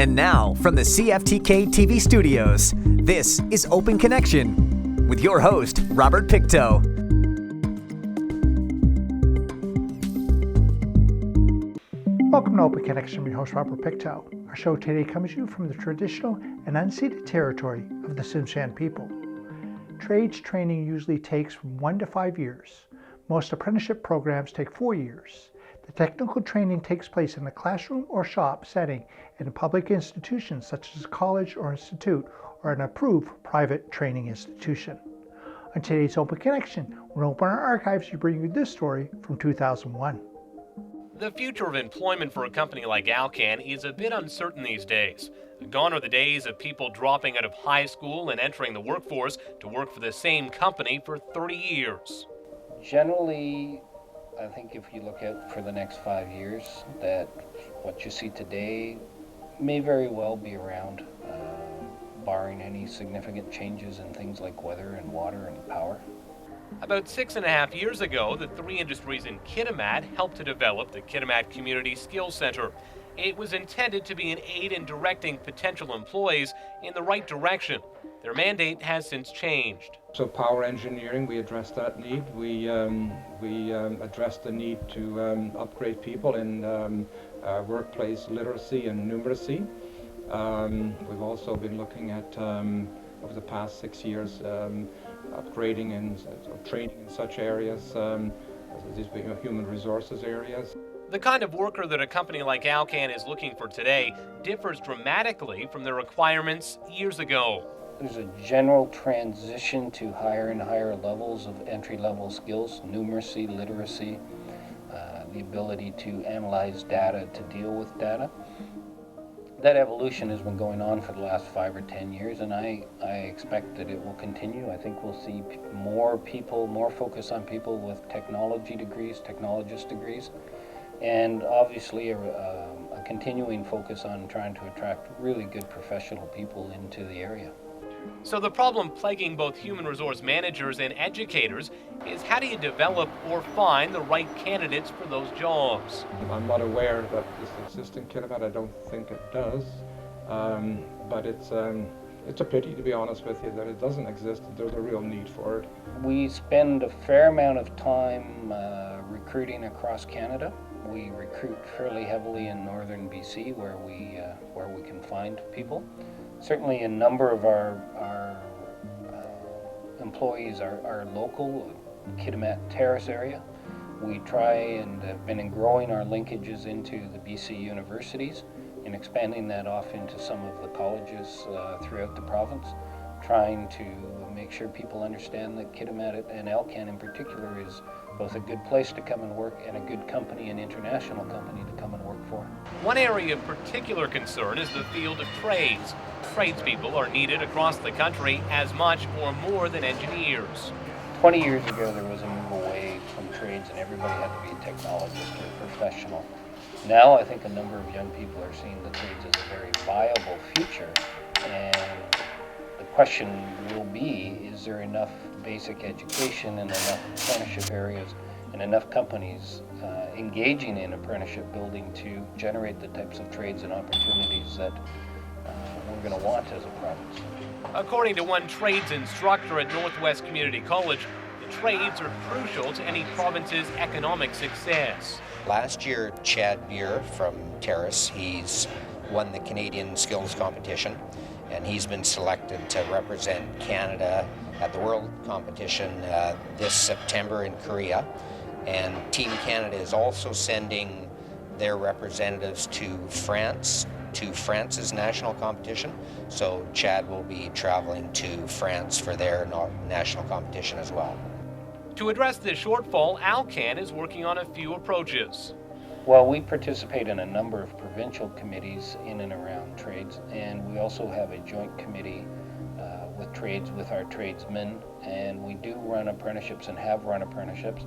And now, from the CFTK-TV studios, this is Open Connection with your host, Robert Pictou. Welcome to Open Connection. I'm your host, Robert Pictou. Our show today comes to you from the traditional and unceded territory of the Tsimshian people. Trades training usually takes from 1 to 5 years. Most apprenticeship programs take 4 years. The technical training takes place in a classroom or shop setting in a public institution such as a college or institute or an approved private training institution. On today's Open Connection, we'll open our archives to bring you this story from 2001. The future of employment for a company like Alcan is a bit uncertain these days. Gone are the days of people dropping out of high school and entering the workforce to work for the same company for 30 years. Generally, I think if you look out for the next 5 years, that what you see today may very well be around, barring any significant changes in things like weather and water and power. About 6.5 years ago, the 3 industries in Kitimat helped to develop the Kitimat Community Skills Center. It was intended to be an aid in directing potential employees in the right direction. Their mandate has since changed. So power engineering, we addressed that need. We addressed the need to upgrade people in workplace literacy and numeracy. We've also been looking at, over the past 6 years, upgrading and training in such areas, these human resources areas. The kind of worker that a company like Alcan is looking for today differs dramatically from the requirements years ago. There's a general transition to higher and higher levels of entry-level skills, numeracy, literacy, the ability to analyze data, to deal with data. That evolution has been going on for the last 5 or 10 years, and I expect that it will continue. I think we'll see more focus on people with technology degrees, technologist degrees, and obviously a continuing focus on trying to attract really good professional people into the area. So the problem plaguing both human resource managers and educators is how do you develop or find the right candidates for those jobs? I'm not aware that this exists in Kitimat. I don't think it does, but it's a pity, to be honest with you, that it doesn't exist. There's a real need for it. We spend a fair amount of time recruiting across Canada. We recruit fairly heavily in northern BC where we can find people. Certainly a number of our employees are local, Kitimat Terrace area. We try and have been growing our linkages into the BC universities and expanding that off into some of the colleges throughout the province, trying to make sure people understand that Kitimat and Alcan in particular is both a good place to come and work and a good company, an international company to come and work for. One area of particular concern is the field of trades. Tradespeople are needed across the country as much or more than engineers. 20 years ago there was a move away from trades and everybody had to be a technologist or a professional. Now I think a number of young people are seeing the trades as a very viable future, and the question will be, is there enough basic education and enough apprenticeship areas and enough companies engaging in apprenticeship building to generate the types of trades and opportunities that we're going to want as a province. According to one trades instructor at Northwest Community College, the trades are crucial to any province's economic success. Last year, Chad Muir from Terrace, he's won the Canadian Skills Competition, and he's been selected to represent Canada at the World Competition this September in Korea. And Team Canada is also sending their representatives to France, to France's national competition. So Chad will be traveling to France for their national competition as well. To address this shortfall, Alcan is working on a few approaches. Well, we participate in a number of provincial committees in and around trades, and we also have a joint committee with trades with our tradesmen, and we do run apprenticeships and have run apprenticeships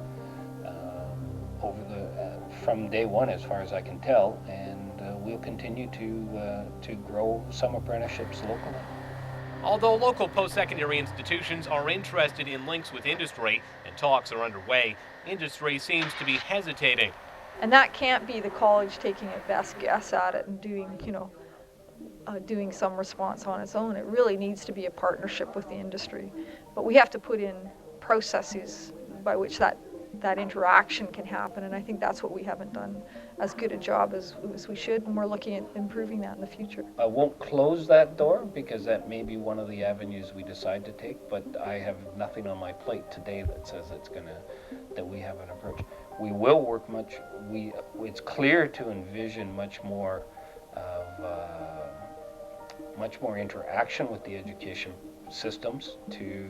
from day one, as far as I can tell, and we'll continue to grow some apprenticeships locally. Although local post-secondary institutions are interested in links with industry and talks are underway, industry seems to be hesitating. And that can't be the college taking a best guess at it and doing, doing some response on its own. It really needs to be a partnership with the industry. But we have to put in processes by which that interaction can happen, and I think that's what we haven't done as good a job as we should, and we're looking at improving that in the future. I won't close that door because that may be one of the avenues we decide to take, but I have nothing on my plate today that says that we have an approach. We will work it's clear to envision much more interaction with the education systems to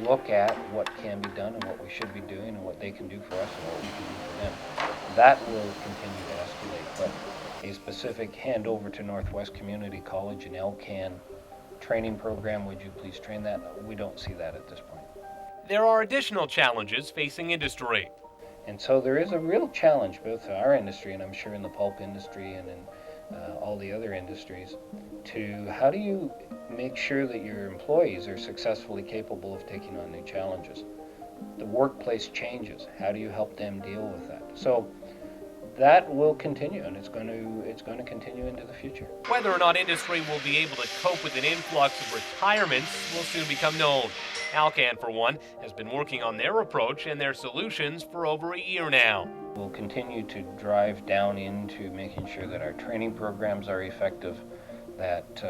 look at what can be done and what we should be doing and what they can do for us and what we can do for them. That will continue to escalate, but a specific handover to Northwest Community College and LCAN training program, would you please train that? We don't see that at this point. There are additional challenges facing industry. And so there is a real challenge both in our industry and I'm sure in the pulp industry and in all the other industries to how do you make sure that your employees are successfully capable of taking on new challenges. The workplace changes. How do you help them deal with that? So that will continue, and it's going to continue into the future. Whether or not industry will be able to cope with an influx of retirements will soon become known. Alcan, for one, has been working on their approach and their solutions for over a year now. We'll continue to drive down into making sure that our training programs are effective, that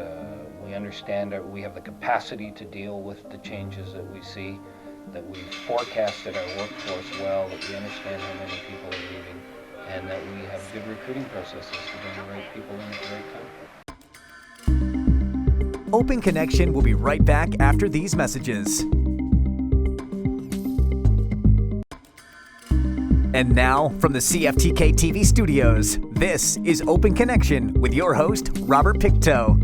we understand that we have the capacity to deal with the changes that we see, that we've forecasted our workforce well, that we understand how many people are leaving, and that we have good recruiting processes to bring the right people in at the right time. Open Connection will be right back after these messages. And now, from the CFTK-TV studios, this is Open Connection with your host, Robert Pictou.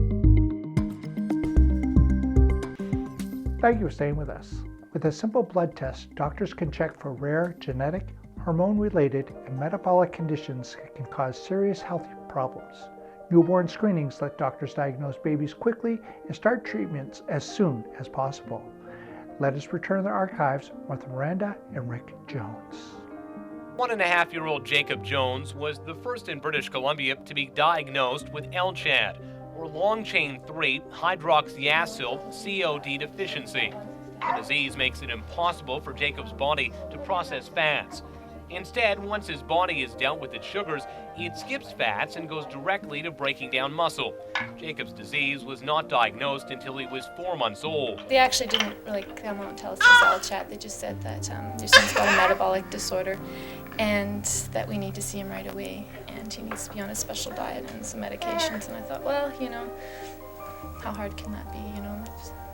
Thank you for staying with us. With a simple blood test, doctors can check for rare genetic, hormone-related, and metabolic conditions that can cause serious health problems. Newborn screenings let doctors diagnose babies quickly and start treatments as soon as possible. Let us return to the archives with Miranda and Rick Jones. 1.5-year-old Jacob Jones was the first in British Columbia to be diagnosed with LCHAD, or long-chain 3-hydroxyacyl CoD deficiency. The disease makes it impossible for Jacob's body to process fats. Instead, once his body has dealt with its sugars, it skips fats and goes directly to breaking down muscle. Jacob's disease was not diagnosed until he was 4 months old. They actually didn't really come out and tell us it was LCHAD. They just said that your son's got a metabolic disorder and that we need to see him right away. And he needs to be on a special diet and some medications. And I thought, well, how hard can that be,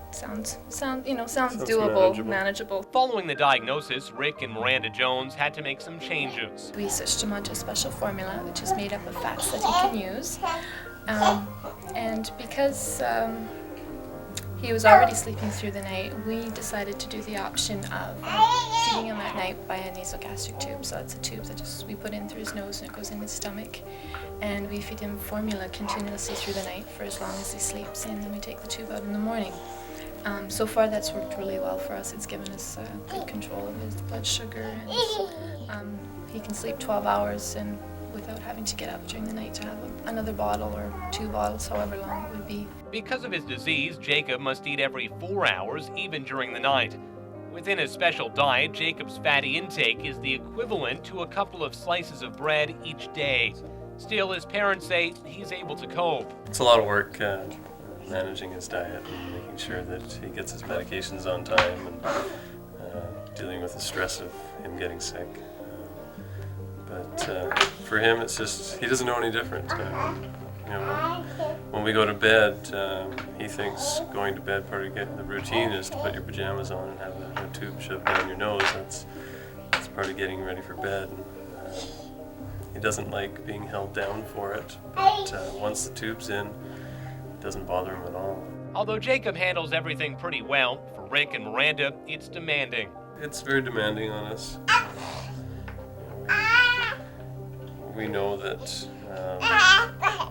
Sounds doable, manageable. Following the diagnosis, Rick and Miranda Jones had to make some changes. We switched him onto a special formula, which is made up of fats that he can use. And because he was already sleeping through the night, we decided to do the option of feeding him at night by a nasogastric tube. So it's a tube that we put in through his nose and it goes in his stomach. And we feed him formula continuously through the night for as long as he sleeps, and then we take the tube out in the morning. So far that's worked really well for us. It's given us good control of his blood sugar, and he can sleep 12 hours and without having to get up during the night to have another bottle or 2 bottles, however long it would be. Because of his disease, Jacob must eat every 4 hours, even during the night. Within his special diet, Jacob's fatty intake is the equivalent to a couple of slices of bread each day. Still, his parents say he's able to cope. It's a lot of work managing his diet and making sure that he gets his medications on time and dealing with the stress of him getting sick. But for him, it's just, he doesn't know any different. When we go to bed, he thinks going to bed, part of the routine is to put your pajamas on and have a tube shoved down your nose. That's part of getting ready for bed. He doesn't like being held down for it, but once the tube's in, it doesn't bother him at all. Although Jacob handles everything pretty well, for Rick and Miranda, it's demanding. It's very demanding on us. We know that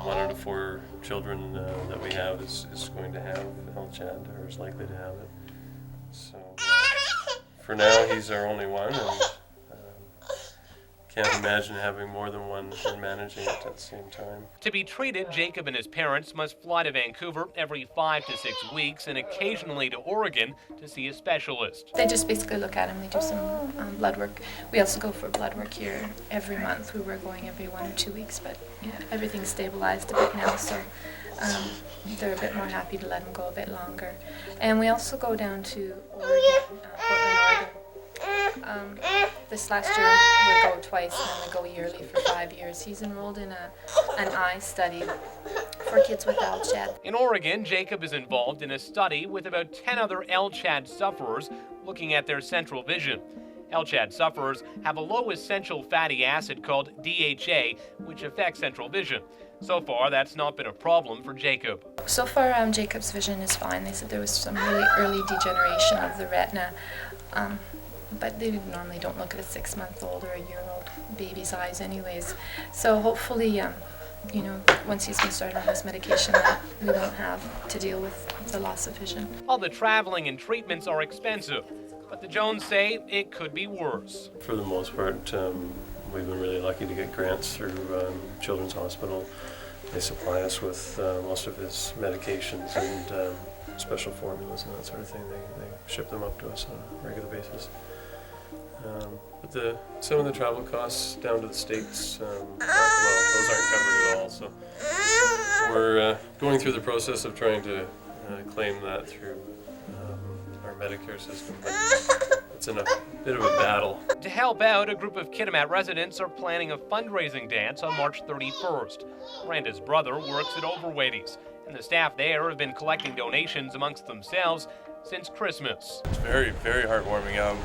1 out of 4 children that we have is going to have LCHAD, or is likely to have it. So for now, he's our only one, and can't imagine having more than one and managing it at the same time. To be treated, Jacob and his parents must fly to Vancouver every 5 to 6 weeks and occasionally to Oregon to see a specialist. They just basically look at him, they do some blood work. We also go for blood work here every month. We were going every 1 or 2 weeks, but yeah, everything's stabilized a bit now, so they're a bit more happy to let him go a bit longer. And we also go down to Oregon, Portland, Oregon. This last year we go twice, and then we go yearly for 5 years. He's enrolled in an eye study for kids with LCHAD. In Oregon, Jacob is involved in a study with about 10 other LCHAD sufferers looking at their central vision. LCHAD sufferers have a low essential fatty acid called DHA, which affects central vision. So far, that's not been a problem for Jacob. So far, Jacob's vision is fine. They said there was some really early degeneration of the retina. But they normally don't look at a 6-month-old or a year-old baby's eyes anyways. So hopefully, once he's been started on this medication, that we won't have to deal with the loss of vision. All the traveling and treatments are expensive, but the Jones say it could be worse. For the most part, we've been really lucky to get grants through Children's Hospital. They supply us with most of his medications and special formulas and that sort of thing. They ship them up to us on a regular basis. But some of the travel costs down to the States, those aren't covered at all. So we're going through the process of trying to claim that through our Medicare system. But it's in a bit of a battle. To help out, a group of Kitimat residents are planning a fundraising dance on March 31st. Miranda's brother works at Overweighties, and the staff there have been collecting donations amongst themselves since Christmas. It's very, very heartwarming.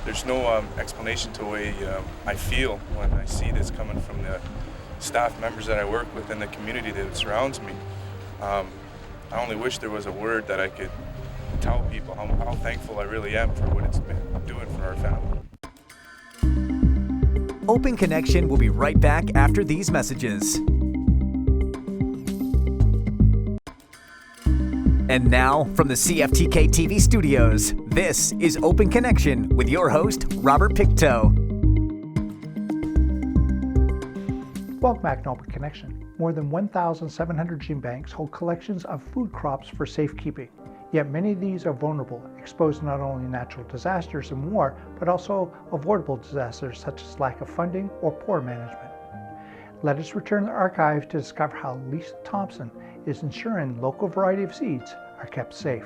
There's no explanation to the way I feel when I see this coming from the staff members that I work with and the community that surrounds me. I only wish there was a word that I could tell people how thankful I really am for what it's been doing for our family. Open Connection will be right back after these messages. And now, from the CFTK-TV studios, this is Open Connection with your host, Robert Pictou. Welcome back to Open Connection. More than 1,700 gene banks hold collections of food crops for safekeeping. Yet many of these are vulnerable, exposed to not only natural disasters and war, but also avoidable disasters such as lack of funding or poor management. Let us return to the archive to discover how Lisa Thompson is ensuring local variety of seeds are kept safe.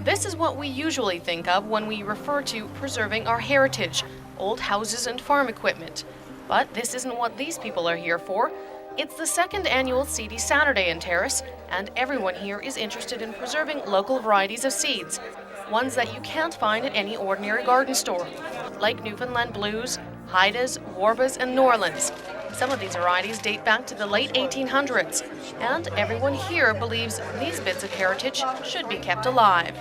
This is what we usually think of when we refer to preserving our heritage, old houses and farm equipment. But this isn't what these people are here for. It's the second annual Seedy Saturday in Terrace, and everyone here is interested in preserving local varieties of seeds, ones that you can't find at any ordinary garden store, like Newfoundland Blues, Haidas, Warbas, and Norlands. Some of these varieties date back to the late 1800s, and everyone here believes these bits of heritage should be kept alive.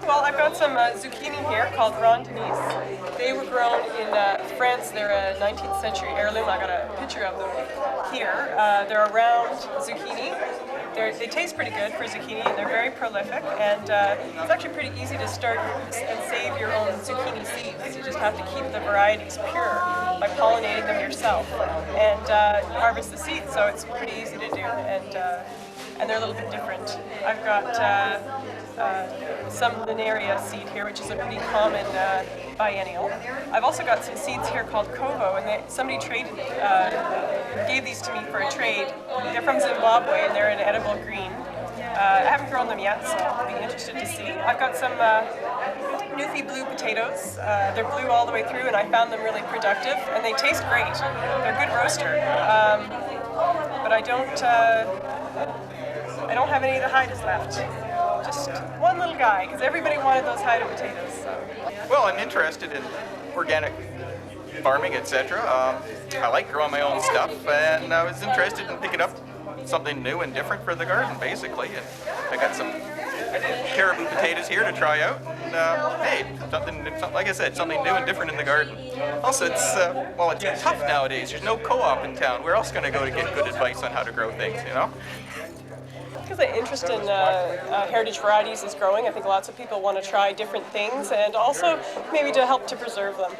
Well, I've got some zucchini here called Rondinise. They were grown in France. They're a 19th century heirloom. I got a picture of them here. They're a round zucchini. They taste pretty good for zucchini, and they're very prolific. And it's actually pretty easy to start and save your own zucchini seeds. You just have to keep the varieties pure by pollinating them yourself and harvest the seeds. So it's pretty easy to do, and they're a little bit different. I've got some Linaria seed here, which is a pretty common biennial. I've also got some seeds here called Kovo, and somebody gave these to me for a trade. They're from Zimbabwe, and they're an edible green. I haven't grown them yet, so I'll be interested to see. I've got some Newfie blue potatoes. They're blue all the way through, and I found them really productive, and they taste great. They're a good roaster, but I don't have any of the Haidas left. Just one little guy, because everybody wanted those Haida potatoes. So. Well, I'm interested in organic farming, etc. I like growing my own stuff, and I was interested in picking up something new and different for the garden, basically. And I got some caribou potatoes here to try out. And hey, something like I said, something new and different in the garden. Also, it's tough nowadays. There's no co-op in town. Where else going to go to get good advice on how to grow things, you know? Because the interest in heritage varieties is growing. I think lots of people want to try different things, and also maybe to help to preserve them.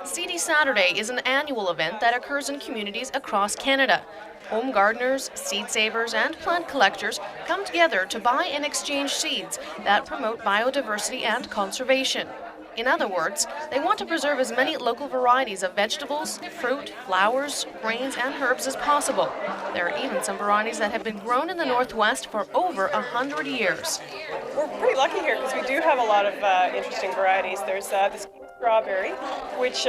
Seedy Saturday is an annual event that occurs in communities across Canada. Home gardeners, seed savers, and plant collectors come together to buy and exchange seeds that promote biodiversity and conservation. In other words, they want to preserve as many local varieties of vegetables, fruit, flowers, grains, and herbs as possible. There are even some varieties that have been grown in the Northwest for over 100 years. We're pretty lucky here because we do have a lot of interesting varieties. There's this strawberry, which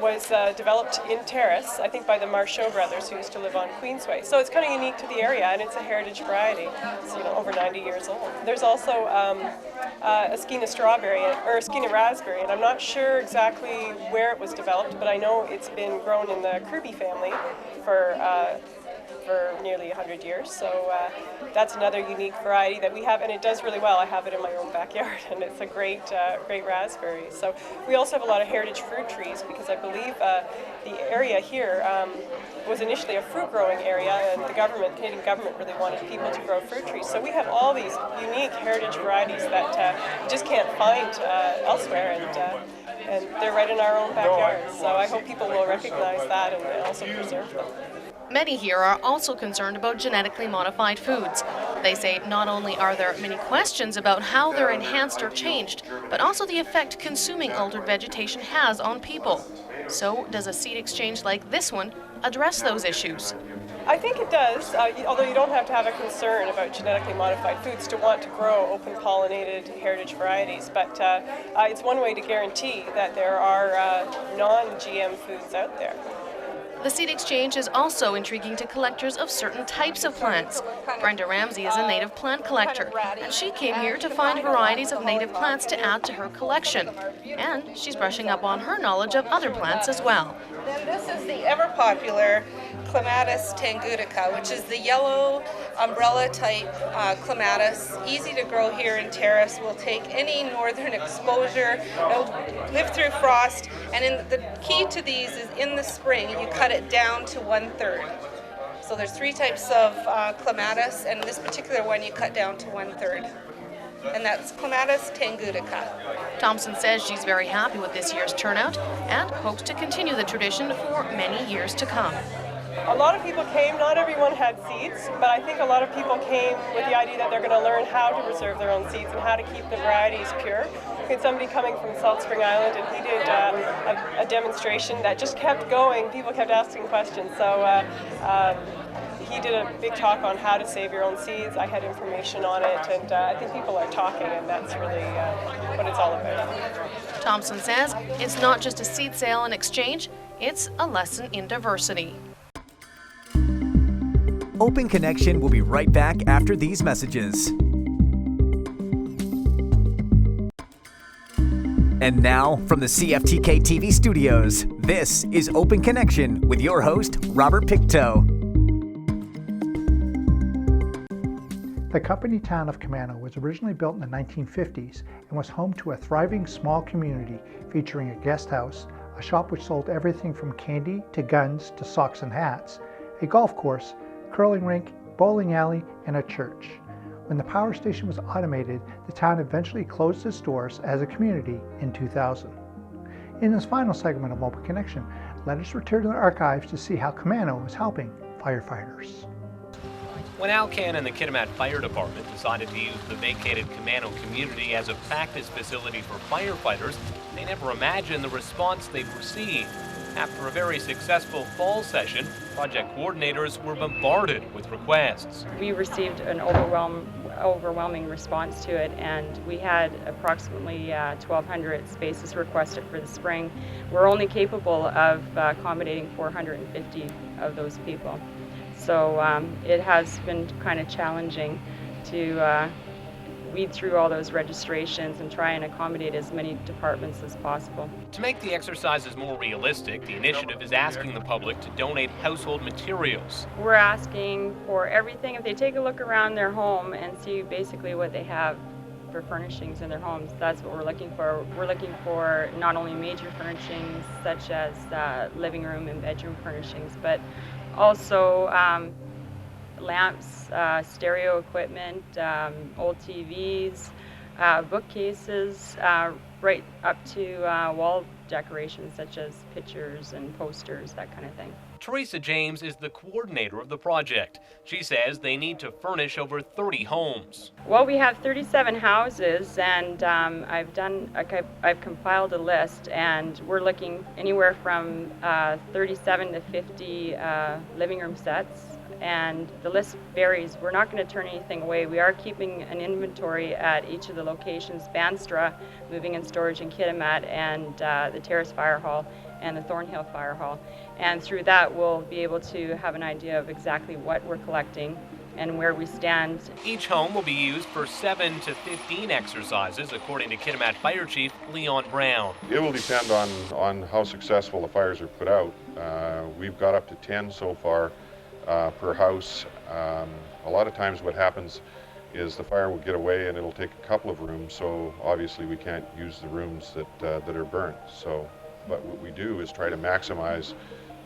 was developed in Terrace, I think by the Marchot brothers who used to live on Queensway. So it's kind of unique to the area, and it's a heritage variety. It's over 90 years old. There's also a Skeena strawberry, or a Skeena raspberry, and I'm not sure exactly where it was developed, but I know it's been grown in the Kirby family for nearly 100 years. So that's another unique variety that we have, and it does really well. I have it in my own backyard, and it's a great raspberry. So we also have a lot of heritage fruit trees because I believe the area here was initially a fruit growing area, and the Canadian government really wanted people to grow fruit trees. So we have all these unique heritage varieties that you just can't find elsewhere, and they're right in our own backyard. So I hope people will recognize that and also preserve them. Many here are also concerned about genetically modified foods. They say not only are there many questions about how they're enhanced or changed, but also the effect consuming altered vegetation has on people. So, does a seed exchange like this one address those issues? I think it does, although you don't have to have a concern about genetically modified foods to want to grow open-pollinated heritage varieties, but it's one way to guarantee that there are non-GM foods out there. The seed exchange is also intriguing to collectors of certain types of plants. Brenda Ramsey is a native plant collector, and she came here to find varieties of native plants to add to her collection. And she's brushing up on her knowledge of other plants as well. Then this is the ever-popular Clematis tangutica, which is the yellow umbrella-type clematis, easy to grow here in Terrace, will take any northern exposure, it'll live through frost, and the key to these is in the spring, you cut it down to 1/3. So there's 3 types of clematis, and this particular one you cut down to 1/3. And that's Clematis tangutica. Thompson says she's very happy with this year's turnout and hopes to continue the tradition for many years to come. A lot of people came, not everyone had seeds, but I think a lot of people came with the idea that they're going to learn how to preserve their own seeds and how to keep the varieties pure. We had somebody coming from Salt Spring Island, and he did a demonstration that just kept going. People kept asking questions, so he did a big talk on how to save your own seeds. I had information on it, and I think people are talking, and that's really what it's all about. Thompson says it's not just a seed sale and exchange, it's a lesson in diversity. Open Connection will be right back after these messages. And now, from the CFTK-TV studios, this is Open Connection with your host, Robert Pictou. The company town of Kemano was originally built in the 1950s and was home to a thriving small community featuring a guest house, a shop which sold everything from candy to guns to socks and hats, a golf course, curling rink, bowling alley, and a church. When the power station was automated, the town eventually closed its doors as a community in 2000. In this final segment of Open Connection, let us return to the archives to see how Kemano is helping firefighters. When Alcan and the Kitimat Fire Department decided to use the vacated Kemano community as a practice facility for firefighters, they never imagined the response they'd receive. After a very successful fall session, project coordinators were bombarded with requests. We received an overwhelming response to it, and we had approximately 1,200 spaces requested for the spring. We're only capable of accommodating 450 of those people. So it has been kind of challenging to weed through all those registrations and try and accommodate as many departments as possible. To make the exercises more realistic, the initiative is asking the public to donate household materials. We're asking for everything. If they take a look around their home and see basically what they have for furnishings in their homes, that's what we're looking for. We're looking for not only major furnishings such as living room and bedroom furnishings, but also lamps, stereo equipment, old TVs, bookcases, right up to wall decorations such as pictures and posters, that kind of thing. Teresa James is the coordinator of the project. She says they need to furnish over 30 homes. Well, we have 37 houses, and I've compiled a list, and we're looking anywhere from 37 to 50 living room sets. And the list varies. We're not going to turn anything away. We are keeping an inventory at each of the locations, Banstra, Moving and Storage in Kitimat, and the Terrace Fire Hall and the Thornhill Fire Hall. And through that, we'll be able to have an idea of exactly what we're collecting and where we stand. Each home will be used for 7 to 15 exercises, according to Kitimat Fire Chief Leon Brown. It will depend on how successful the fires are put out. We've got up to 10 so far. Per house. A lot of times what happens is the fire will get away and it'll take a couple of rooms, so obviously we can't use the rooms that are burnt. But what we do is try to maximize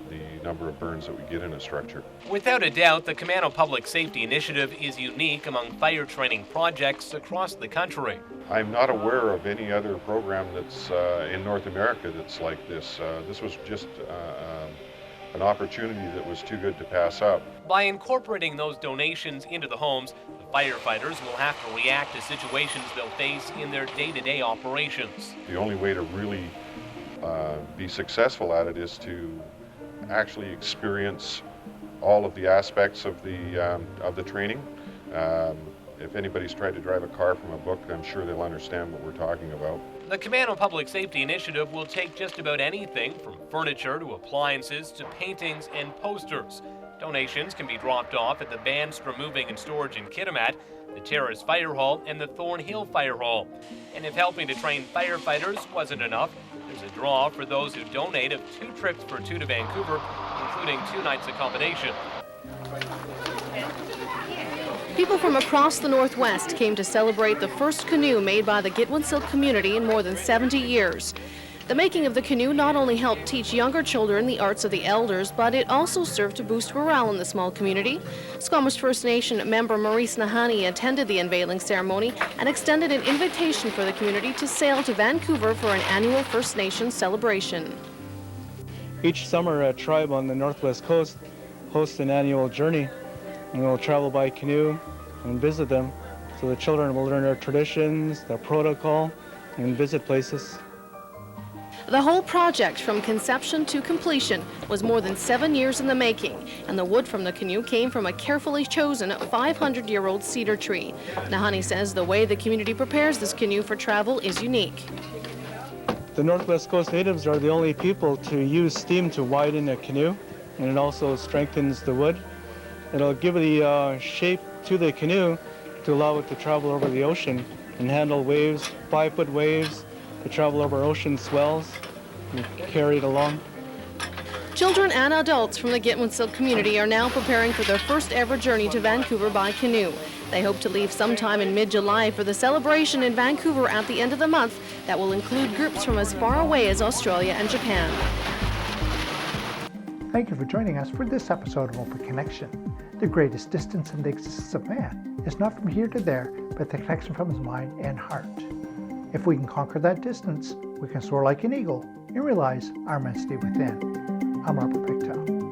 the number of burns that we get in a structure. Without a doubt, the Kemano Public Safety Initiative is unique among fire training projects across the country. I'm not aware of any other program that's in North America that's like this. This was just an opportunity that was too good to pass up. By incorporating those donations into the homes, the firefighters will have to react to situations they'll face in their day-to-day operations. The only way to really be successful at it is to actually experience all of the aspects of the training. If anybody's tried to drive a car from a book, I'm sure they'll understand what we're talking about. The Kemano Public Safety Initiative will take just about anything from furniture to appliances to paintings and posters. Donations can be dropped off at the Banstra Moving and Storage in Kitimat, the Terrace Fire Hall, and the Thornhill Fire Hall. And if helping to train firefighters wasn't enough, there's a draw for those who donate of 2 trips for 2 to Vancouver, including 2 nights accommodation. People from across the Northwest came to celebrate the first canoe made by the Gitwansil community in more than 70 years. The making of the canoe not only helped teach younger children the arts of the elders, but it also served to boost morale in the small community. Squamish First Nation member Maurice Nahani attended the unveiling ceremony and extended an invitation for the community to sail to Vancouver for an annual First Nations celebration. Each summer, a tribe on the Northwest Coast hosts an annual journey, and we'll travel by canoe and visit them, so the children will learn their traditions, their protocol, and visit places. The whole project, from conception to completion, was more than 7 years in the making, and the wood from the canoe came from a carefully chosen 500-year-old cedar tree. Nahani says the way the community prepares this canoe for travel is unique. The Northwest Coast natives are the only people to use steam to widen a canoe, and it also strengthens the wood. It'll give the shape to the canoe to allow it to travel over the ocean and handle waves, 5-foot waves, to travel over ocean swells and carry it along. Children and adults from the Gitwansil community are now preparing for their first ever journey to Vancouver by canoe. They hope to leave sometime in mid-July for the celebration in Vancouver at the end of the month that will include groups from as far away as Australia and Japan. Thank you for joining us for this episode of Open Connection. The greatest distance in the existence of man is not from here to there, but the connection from his mind and heart. If we can conquer that distance, we can soar like an eagle and realize our immensity within. I'm Robert Pictou.